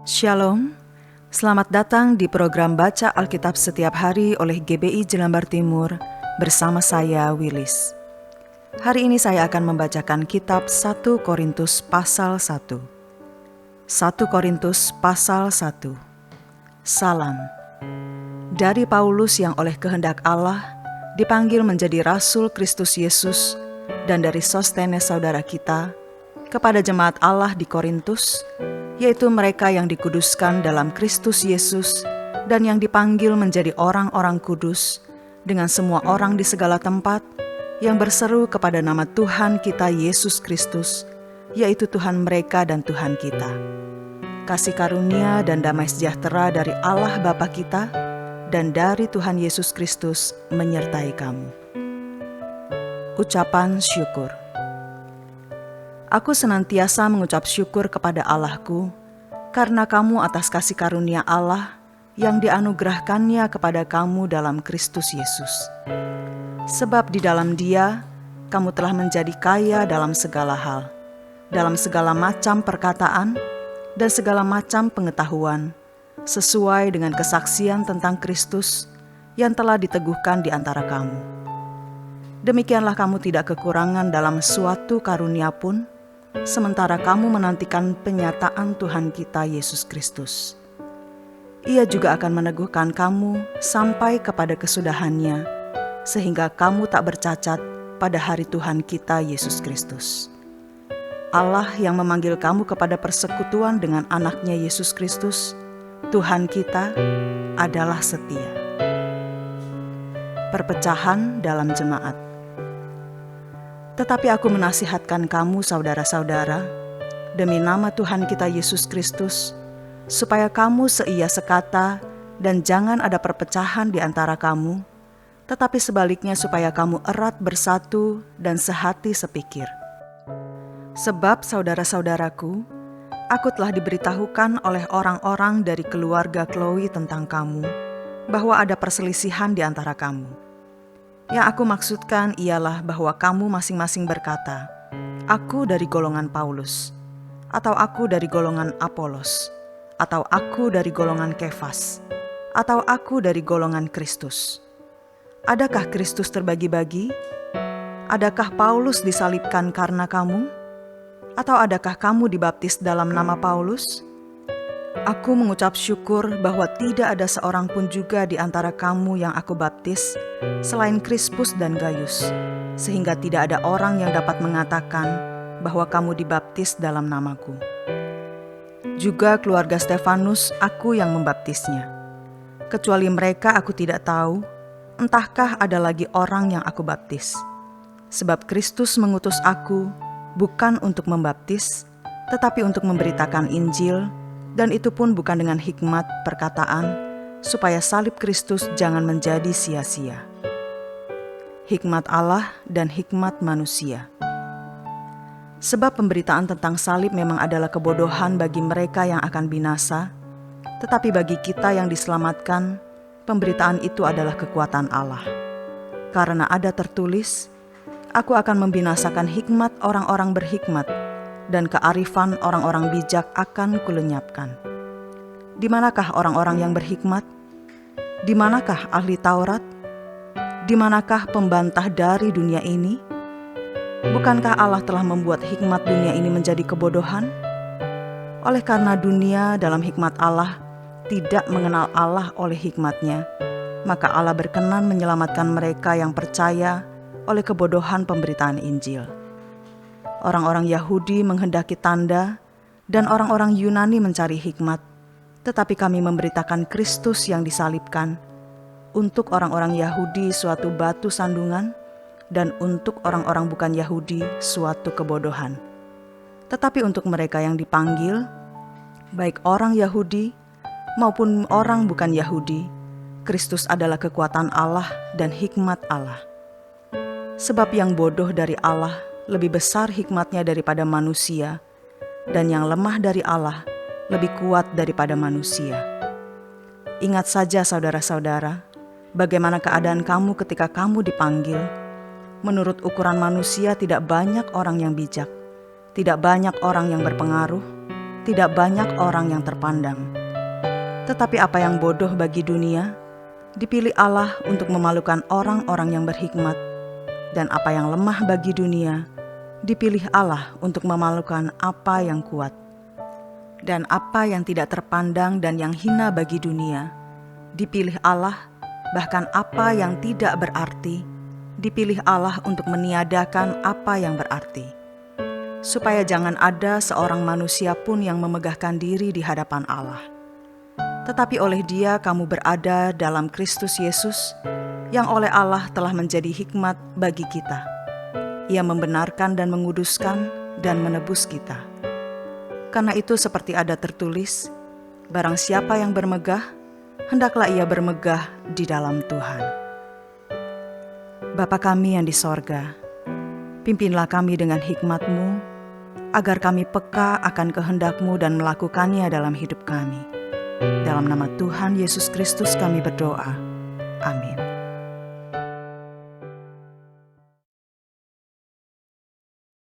Shalom, selamat datang di program Baca Alkitab Setiap Hari oleh GBI Jelambar Timur bersama saya, Willis. Hari ini saya akan membacakan kitab 1 Korintus pasal 1. 1 Korintus pasal 1. Salam. Dari Paulus yang oleh kehendak Allah dipanggil menjadi Rasul Kristus Yesus, dan dari Sostenes saudara kita, kepada jemaat Allah di Korintus, yaitu mereka yang dikuduskan dalam Kristus Yesus dan yang dipanggil menjadi orang-orang kudus, dengan semua orang di segala tempat yang berseru kepada nama Tuhan kita Yesus Kristus, yaitu Tuhan mereka dan Tuhan kita. Kasih karunia dan damai sejahtera dari Allah Bapa kita dan dari Tuhan Yesus Kristus menyertai kamu. Ucapan syukur. Aku senantiasa mengucap syukur kepada Allahku karena kamu atas kasih karunia Allah yang dianugerahkannya kepada kamu dalam Kristus Yesus. Sebab di dalam Dia, kamu telah menjadi kaya dalam segala hal, dalam segala macam perkataan dan segala macam pengetahuan, sesuai dengan kesaksian tentang Kristus yang telah diteguhkan di antara kamu. Demikianlah kamu tidak kekurangan dalam suatu karunia pun, sementara kamu menantikan penyataan Tuhan kita Yesus Kristus. Ia juga akan meneguhkan kamu sampai kepada kesudahannya, sehingga kamu tak bercacat pada hari Tuhan kita Yesus Kristus. Allah yang memanggil kamu kepada persekutuan dengan anaknya Yesus Kristus, Tuhan kita, adalah setia. Perpecahan dalam jemaat. Tetapi aku menasihatkan kamu saudara-saudara, demi nama Tuhan kita Yesus Kristus, supaya kamu seia sekata dan jangan ada perpecahan di antara kamu, tetapi sebaliknya supaya kamu erat bersatu dan sehati sepikir. Sebab saudara-saudaraku, aku telah diberitahukan oleh orang-orang dari keluarga Chloe tentang kamu, bahwa ada perselisihan di antara kamu. Yang aku maksudkan ialah bahwa kamu masing-masing berkata, aku dari golongan Paulus, atau aku dari golongan Apolos, atau aku dari golongan Kefas, atau aku dari golongan Kristus. Adakah Kristus terbagi-bagi? Adakah Paulus disalibkan karena kamu? Atau adakah kamu dibaptis dalam nama Paulus? Aku mengucap syukur bahwa tidak ada seorang pun juga di antara kamu yang aku baptis, selain Krispus dan Gaius, sehingga tidak ada orang yang dapat mengatakan bahwa kamu dibaptis dalam namaku. Juga keluarga Stefanus aku yang membaptisnya. Kecuali mereka aku tidak tahu, entahkah ada lagi orang yang aku baptis. Sebab Kristus mengutus aku bukan untuk membaptis, tetapi untuk memberitakan Injil, dan itu pun bukan dengan hikmat perkataan, supaya salib Kristus jangan menjadi sia-sia. Hikmat Allah dan hikmat manusia. Sebab pemberitaan tentang salib memang adalah kebodohan bagi mereka yang akan binasa, tetapi bagi kita yang diselamatkan, pemberitaan itu adalah kekuatan Allah. Karena ada tertulis, aku akan membinasakan hikmat orang-orang berhikmat, dan kearifan orang-orang bijak akan kulenyapkan. Di manakah orang-orang yang berhikmat? Di manakah ahli Taurat? Di manakah pembantah dari dunia ini? Bukankah Allah telah membuat hikmat dunia ini menjadi kebodohan? Oleh karena dunia dalam hikmat Allah tidak mengenal Allah oleh hikmatnya, maka Allah berkenan menyelamatkan mereka yang percaya oleh kebodohan pemberitaan Injil. Orang-orang Yahudi menghendaki tanda, dan orang-orang Yunani mencari hikmat, tetapi kami memberitakan Kristus yang disalibkan, untuk orang-orang Yahudi suatu batu sandungan, dan untuk orang-orang bukan Yahudi suatu kebodohan. Tetapi untuk mereka yang dipanggil, baik orang Yahudi maupun orang bukan Yahudi, Kristus adalah kekuatan Allah dan hikmat Allah. Sebab yang bodoh dari Allah lebih besar hikmatnya daripada manusia, dan yang lemah dari Allah lebih kuat daripada manusia. Ingat saja saudara-saudara, bagaimana keadaan kamu ketika kamu dipanggil. Menurut ukuran manusia tidak banyak orang yang bijak, tidak banyak orang yang berpengaruh, tidak banyak orang yang terpandang. Tetapi apa yang bodoh bagi dunia, dipilih Allah untuk memalukan orang-orang yang berhikmat, dan apa yang lemah bagi dunia, dipilih Allah untuk memalukan apa yang kuat. Dan apa yang tidak terpandang dan yang hina bagi dunia, dipilih Allah, bahkan apa yang tidak berarti, dipilih Allah untuk meniadakan apa yang berarti, supaya jangan ada seorang manusia pun yang memegahkan diri di hadapan Allah. Tetapi oleh Dia kamu berada dalam Kristus Yesus, yang oleh Allah telah menjadi hikmat bagi kita. Ia membenarkan dan menguduskan dan menebus kita. Karena itu seperti ada tertulis, barang siapa yang bermegah, hendaklah ia bermegah di dalam Tuhan. Bapa kami yang di sorga, pimpinlah kami dengan hikmat-Mu, agar kami peka akan kehendak-Mu dan melakukannya dalam hidup kami. Dalam nama Tuhan Yesus Kristus kami berdoa. Amin.